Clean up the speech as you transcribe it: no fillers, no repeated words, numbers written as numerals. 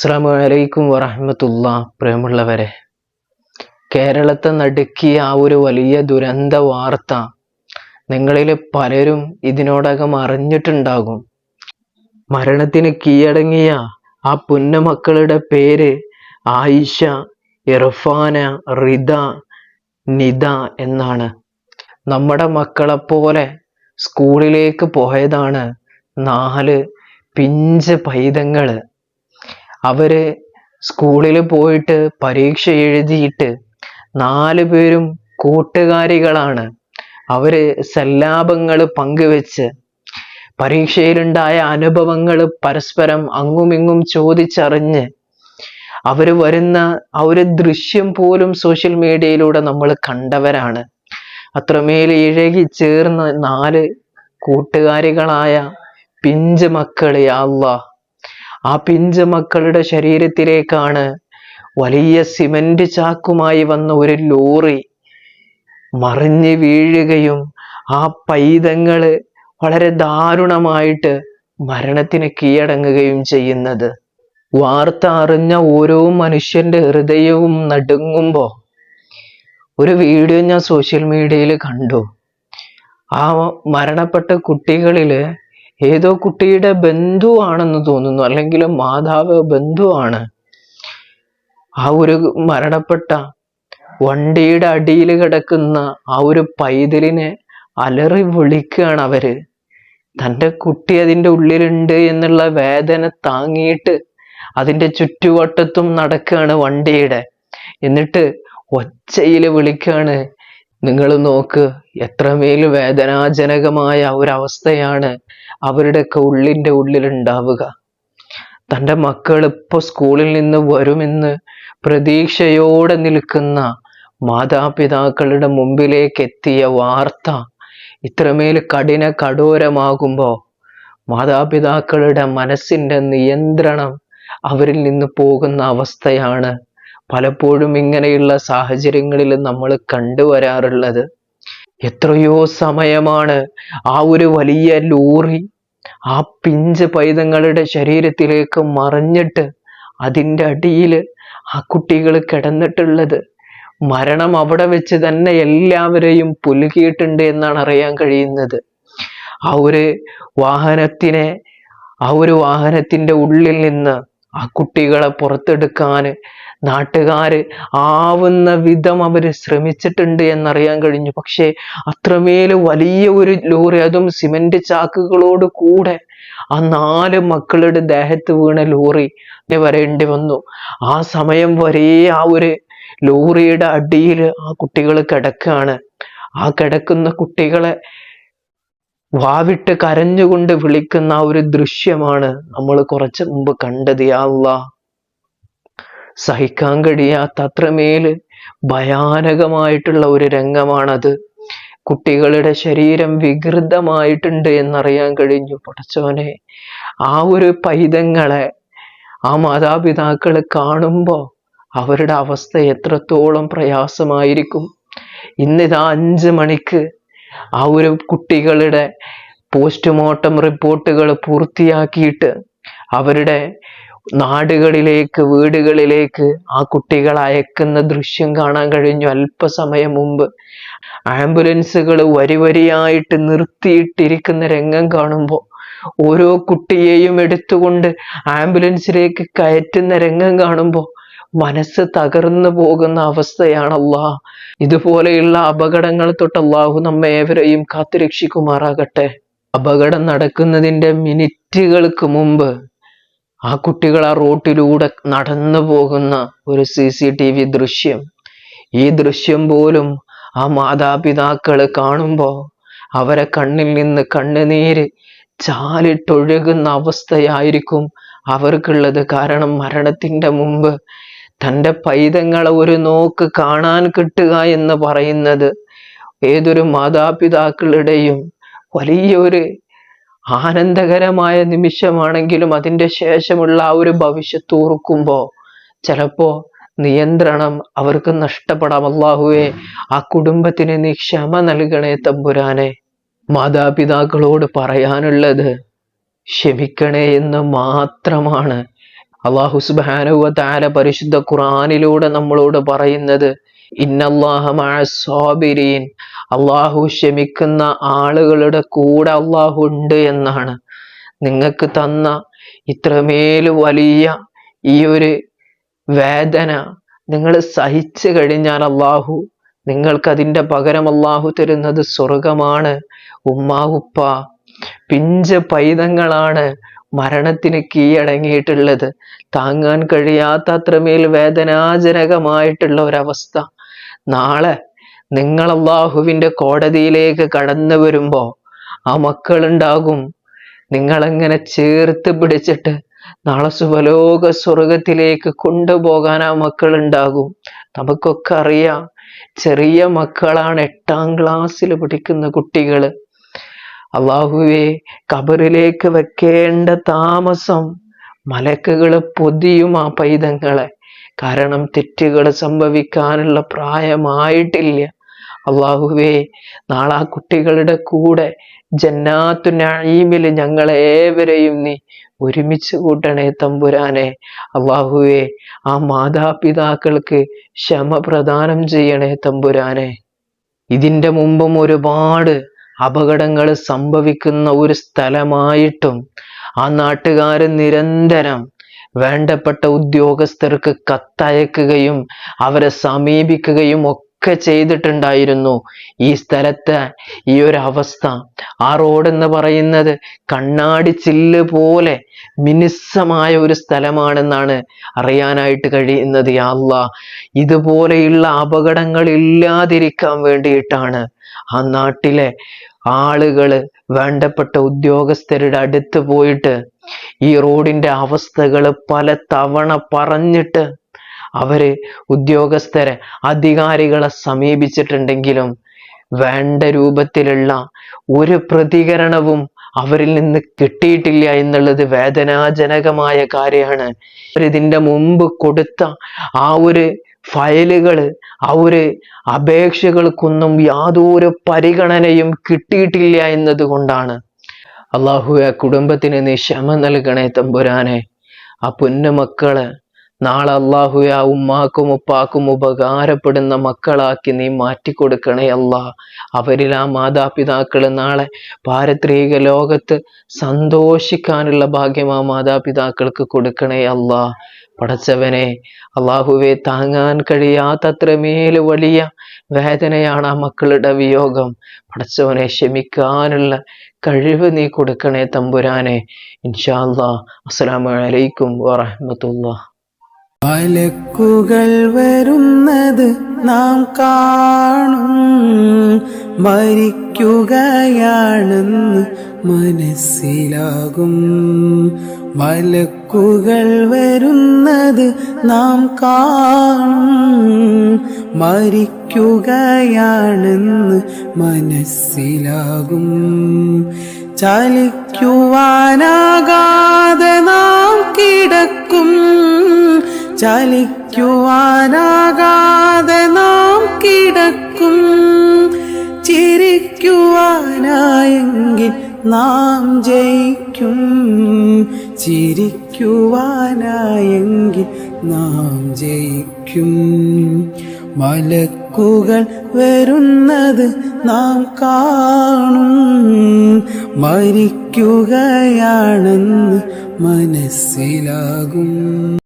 അസ്സലാമു അലൈക്കും വറഹ്മത്തുള്ളാഹി. പ്രിയമുള്ളവരെ, കേരളത്തെ നടുക്കിയ ആ ഒരു വലിയ ദുരന്ത വാർത്ത നിങ്ങളിൽ പലരും ഇതിനോടകം അറിഞ്ഞിട്ടുണ്ടാകും. മരണത്തിന് കീഴടങ്ങിയ ആ പുന്നമക്കളുടെ പേര് ആയിഷ, ഇർഫാന, റിദ, നിദ എന്നാണ്. നമ്മുടെ മക്കളെപ്പോലെ സ്കൂളിലേക്ക് പോയതാണ് 4 പിഞ്ച് പൈതങ്ങള്. അവര് സ്കൂളിൽ പോയിട്ട് പരീക്ഷ എഴുതിയിട്ട് 4 പേരും കൂട്ടുകാരികളാണ്. അവര് സല്ലാപങ്ങൾ പങ്കുവെച്ച് പരീക്ഷയിലുണ്ടായ അനുഭവങ്ങൾ പരസ്പരം അങ്ങുമിങ്ങും ചോദിച്ചറിഞ്ഞ് അവര് വരുന്ന ആ ഒരു ദൃശ്യം പോലും സോഷ്യൽ മീഡിയയിലൂടെ നമ്മൾ കണ്ടവരാണ്. അത്രമേൽ ഇഴകി ചേർന്ന 4 കൂട്ടുകാരികളായ പിഞ്ച് മക്കള്. യാ അല്ലാഹ്, ആ പിഞ്ച് മക്കളുടെ ശരീരത്തിലേക്കാണ് വലിയ സിമന്റ് ചാക്കുമായി വന്ന ഒരു ലോറി മറിഞ്ഞ് വീഴുകയും ആ പൈതങ്ങള് വളരെ ദാരുണമായിട്ട് മരണത്തിന് കീഴടങ്ങുകയും ചെയ്യുന്നത്. വാർത്ത അറിഞ്ഞ ഓരോ മനുഷ്യന്റെ ഹൃദയവും നടുങ്ങുമ്പോ ഒരു വീഡിയോ ഞാൻ സോഷ്യൽ മീഡിയയിൽ കണ്ടു. ആ മരണപ്പെട്ട കുട്ടികളില് ഏതോ കുട്ടിയുടെ ബന്ധുവാണെന്ന് തോന്നുന്നു, അല്ലെങ്കിൽ മാതാവ് ബന്ധുവാണ്. ആ ഒരു മരണപ്പെട്ട വണ്ടിയുടെ അടിയിൽ കിടക്കുന്ന ആ ഒരു പൈതലിനെ അലറി വിളിക്കുകയാണ് അവര്. തൻ്റെ കുട്ടി അതിൻ്റെ ഉള്ളിലുണ്ട് എന്നുള്ള വേദന താങ്ങിയിട്ട് അതിൻ്റെ ചുറ്റുവട്ടത്തും നടക്കുകയാണ് വണ്ടിയുടെ. എന്നിട്ട് ഒച്ചയിൽ വിളിക്കുകയാണ്. നിങ്ങൾ നോക്ക്, എത്രമേൽ വേദനാജനകമായ ഒരവസ്ഥയാണ് അവരുടെയൊക്കെ ഉള്ളിലുണ്ടാവുക. തൻ്റെ മക്കൾ ഇപ്പോൾ സ്കൂളിൽ നിന്ന് വരുമെന്ന് പ്രതീക്ഷയോടെ നിൽക്കുന്ന മാതാപിതാക്കളുടെ മുമ്പിലേക്ക് എത്തിയ വാർത്ത ഇത്രമേൽ കഠോരമാകുമ്പോൾ മാതാപിതാക്കളുടെ മനസ്സിൻ്റെ നിയന്ത്രണം അവരിൽ നിന്ന് പോകുന്ന അവസ്ഥയാണ് പലപ്പോഴും ഇങ്ങനെയുള്ള സാഹചര്യങ്ങളിൽ നമ്മൾ കണ്ടുവരാറുള്ളത്. എത്രയോ സമയമാണ് ആ ഒരു വലിയ ലോറി ആ പിഞ്ച് പൈതങ്ങളുടെ ശരീരത്തിലേക്ക് മറിഞ്ഞിട്ട് അതിൻ്റെ അടിയിൽ ആ കുട്ടികൾ കിടന്നിട്ടുള്ളത്. മരണം അവിടെ വെച്ച് തന്നെ എല്ലാവരെയും പുലുകിയിട്ടുണ്ട് എന്നാണ് അറിയാൻ കഴിയുന്നത്. ആ ഒരു വാഹനത്തിൻ്റെ ഉള്ളിൽ നിന്ന് ആ കുട്ടികളെ പുറത്തെടുക്കാൻ നാട്ടുകാര് ആവുന്ന വിധം അവര് ശ്രമിച്ചിട്ടുണ്ട് എന്നറിയാൻ കഴിഞ്ഞു. പക്ഷേ അത്രമേൽ വലിയ ഒരു ലോറി, അതും സിമന്റ് ചാക്കുകളോട് കൂടെ ആ 4 മക്കളുടെ ദേഹത്ത് വീണ ലോറി വരേണ്ടി വന്നു. ആ സമയം വരെ ആ ഒരു ലോറിയുടെ അടിയിൽ ആ കുട്ടികൾ കിടക്കുകയാണ്. ആ കിടക്കുന്ന കുട്ടികളെ വാവിട്ട് കരഞ്ഞുകൊണ്ട് വിളിക്കുന്ന ആ ഒരു ദൃശ്യമാണ് നമ്മൾ കുറച്ച് മുമ്പ് കണ്ടത്. യാ അല്ലാഹ്, സഹിക്കാൻ കഴിയാത്ത അത്രമേൽ ഭയാനകമായിട്ടുള്ള ഒരു രംഗമാണത്. കുട്ടികളുടെ ശരീരം വികൃതമായിട്ടുണ്ട് എന്നറിയാൻ കഴിഞ്ഞു. പടച്ചോനെ, ആ ഒരു പൈതങ്ങളെ ആ മാതാപിതാക്കള് കാണുമ്പോ അവരുടെ അവസ്ഥ എത്രത്തോളം പ്രയാസമായിരിക്കും. ഇന്നിതാ 5 മണിക്ക് ആ ഒരു കുട്ടികളുടെ പോസ്റ്റ്മോർട്ടം റിപ്പോർട്ടുകൾ പൂർത്തിയാക്കിയിട്ട് അവരുടെ നാടുകളിലേക്ക്, വീടുകളിലേക്ക് ആ കുട്ടികൾ അയക്കുന്ന ദൃശ്യം കാണാൻ കഴിഞ്ഞു. അല്പസമയം മുമ്പ് ആംബുലൻസുകൾ വരിവരിയായിട്ട് നിർത്തിയിട്ടിരിക്കുന്ന രംഗം കാണുമ്പോൾ ഓരോ കുട്ടിയെയും എടുത്തുകൊണ്ട് ആംബുലൻസിലേക്ക് കയറ്റുന്ന രംഗം കാണുമ്പോൾ മനസ്സ് തകർന്നു പോകുന്ന അവസ്ഥയാണ്. അല്ലാഹ്, ഇതുപോലെയുള്ള അപകടങ്ങൾ തൊട്ട് അല്ലാഹു നമ്മെ ഏവരെയും കാത്തുരക്ഷിക്കുമാറാകട്ടെ. അപകടം നടക്കുന്നതിൻ്റെ മിനിറ്റുകൾക്ക് മുമ്പ് ആ കുട്ടികൾ ആ റോട്ടിലൂടെ നടന്നു പോകുന്ന ഒരു CCTV ദൃശ്യം, ഈ ദൃശ്യം പോലും ആ മാതാപിതാക്കള് കാണുമ്പോൾ അവരെ കണ്ണിൽ നിന്ന് കണ്ണുനീര് ചാലിട്ടൊഴുകുന്ന അവസ്ഥയായിരിക്കും അവർക്കുള്ളത്. കാരണം മരണത്തിൻ്റെ മുമ്പ് തൻ്റെ പൈതങ്ങളെ ഒരു നോക്ക് കാണാൻ കിട്ടുക എന്ന് പറയുന്നത് ഏതൊരു മാതാപിതാക്കളുടെയും വലിയൊരു ആനന്ദകരമായ നിമിഷമാണെങ്കിലും അതിൻ്റെ ശേഷമുള്ള ആ ഒരു ഭവിഷ്യത്ത് ഓർക്കുമ്പോൾ ചിലപ്പോ നിയന്ത്രണം അവർക്ക് നഷ്ടപ്പെടാം. അല്ലാഹുവേ, ആ കുടുംബത്തിന് നീ ക്ഷമ നൽകണേ തമ്പുരാനെ. മാതാപിതാക്കളോട് പറയാനുള്ളത് ക്ഷമിക്കണേ എന്ന് മാത്രമാണ്. അല്ലാഹു സുബ്ഹാനഹു വ തആല പരിശുദ്ധ ഖുർആനിലൂടെ നമ്മളോട് പറയുന്നത് ഇന്നല്ലാഹ മഅസ്സാബിരീൻ, അല്ലാഹു ക്ഷമിക്കുന്ന ആളുകളുടെ കൂടെ അല്ലാഹു ഉണ്ട് എന്നാണ്. നിങ്ങൾക്ക് തന്ന ഇത്രമേൽ വലിയ ഈ ഒരു വേദന നിങ്ങൾ സഹിച്ചു കഴിഞ്ഞാൽ അല്ലാഹു നിങ്ങൾക്ക് അതിൻ്റെ പകരം അല്ലാഹു തരുന്നത് സ്വർഗമാണ്. ഉമ്മ ഉപ്പ പിഞ്ച് പൈതങ്ങളാണ് മരണത്തിന് കീഴടങ്ങിയിട്ടുള്ളത്. താങ്ങാൻ കഴിയാത്ത അത്രമേൽ വേദനാജനകമായിട്ടുള്ള ഒരവസ്ഥ. നാളെ നിങ്ങൾ അല്ലാഹുവിൻ്റെ കോടതിയിലേക്ക് കടന്നു വരുമ്പോ ആ മക്കളുണ്ടാകും നിങ്ങളെങ്ങനെ ചേർത്ത് പിടിച്ചിട്ട് നാളെ സുവലോക സ്വർഗത്തിലേക്ക് കൊണ്ടുപോകാൻ ആ മക്കളുണ്ടാകും. നമുക്കൊക്കെ അറിയാം, ചെറിയ മക്കളാണ്, 8ാം ക്ലാസ്സിൽ പഠിക്കുന്ന കുട്ടികള്. അല്ലാഹുവേ, ഖബറിലേക്ക് വെക്കേണ്ട താമസം മലക്കുകൾ പൊതിയും ആ പൈതങ്ങളെ. കാരണം തെറ്റുകൾ സംഭവിക്കാനുള്ള പ്രായമായിട്ടില്ല. അല്ലാഹുവേ, നാളെ ആ കുട്ടികളുടെ കൂടെ ജന്നാത്തു നഈമിൽ ഞങ്ങളേവരെയും നീ ഒരുമിച്ച് കൂട്ടണേ തമ്പുരാനെ. അല്ലാഹുവേ, ആ മാതാപിതാക്കൾക്ക് ക്ഷമ പ്രദാനം ചെയ്യണേ തമ്പുരാനെ. ഇതിൻ്റെ മുമ്പും ഒരുപാട് അപകടങ്ങൾ സംഭവിക്കുന്ന ഒരു സ്ഥലമായിട്ടും ആ നാട്ടുകാർ നിരന്തരം വേണ്ടപ്പെട്ട ഉദ്യോഗസ്ഥർക്ക് കത്തയക്കുകയും അവരെ സമീപിക്കുകയും ഒക്കെ ചെയ്തിട്ടുണ്ടായിരുന്നു. ഈ സ്ഥലത്തെ ഈ ഒരു അവസ്ഥ, ആ റോഡെന്ന് പറയുന്നത് കണ്ണാടി ചില്ല് പോലെ മിനുസമായ ഒരു സ്ഥലമാണെന്നാണ് അറിയാനായിട്ട് കഴിയുന്നത്. യാ അല്ലാഹ്, ഇതുപോലെയുള്ള അപകടങ്ങൾ ഇല്ലാതിരിക്കാൻ വേണ്ടിയിട്ടാണ് ആ നാട്ടിലെ ആളുകള് വേണ്ടപ്പെട്ട ഉദ്യോഗസ്ഥരുടെ അടുത്ത് പോയിട്ട് ഈ റോഡിന്റെ അവസ്ഥകൾ പല തവണ പറഞ്ഞിട്ട് അവര് ഉദ്യോഗസ്ഥരെ അധികാരികളെ സമീപിച്ചിട്ടുണ്ടെങ്കിലും വേണ്ട രൂപത്തിലുള്ള ഒരു പ്രതികരണവും അവരിൽ നിന്ന് കിട്ടിയിട്ടില്ല എന്നുള്ളത് വേദനാജനകമായ കാര്യമാണ്. ഇതിൻ്റെ മുമ്പ് കൊടുത്ത ആ ഒരു ഫയലുകള്, ആ ഒരു അപേക്ഷകൾക്കൊന്നും യാതൊരു പരിഗണനയും കിട്ടിയിട്ടില്ല എന്നതുകൊണ്ടാണ്. അല്ലാഹു ആ കുടുംബത്തിന് നീ ക്ഷമ നൽകണേ തമ്പുരാനെ. ആ പൊന്നുമക്കള് നാളെ അല്ലാഹു ആ ഉമ്മാക്കും ഉപ്പാക്കും ഉപകാരപ്പെടുന്ന മക്കളാക്കി നീ മാറ്റിക്കൊടുക്കണേ അല്ലാ. അവരിൽ ആ മാതാപിതാക്കൾ നാളെ പാരത്രിക ലോകത്ത് സന്തോഷിക്കാനുള്ള ഭാഗ്യം ആ മാതാപിതാക്കൾക്ക് കൊടുക്കണേ അല്ലാ. പടച്ചവനെ, അല്ലാഹുവെ, താങ്ങാൻ കഴിയാത്തത്രമേൽ വലിയ വേദനയാണ് ആ മക്കളുടെ വിയോഗം. പടച്ചവനെ, ക്ഷമിക്കാനുള്ള കഴിവ് നീ കൊടുക്കണേ തമ്പുരാനെ. ഇൻഷാ അല്ലാഹ്. അസ്സലാമു അലൈക്കും വറഹ്മത്തുള്ളാഹി. മലക്കുകൾ വരുന്നത് നാം കാണും, മരിക്കുകയാണെന്ന് മനസ്സിലാകും. മലക്കുകൾ വരുന്നത് നാം കാണും, മരിക്കുകയാണെന്ന് മനസ്സിലാകും. ചലിക്കുവാനാകാതെ നാം കിടക്കും, ചലിക്കുവാനാകാതെ നാം കിടക്കും. ചിരിക്കുവാനായെങ്കിൽ നാം ജയിക്കും, ചിരിക്കുവാനായെങ്കിൽ നാം ജയിക്കും. മലക്കുകൾ വരുന്നത് നാം കാണും, മരിക്കുകയാണെന്ന് മനസ്സിലാകും.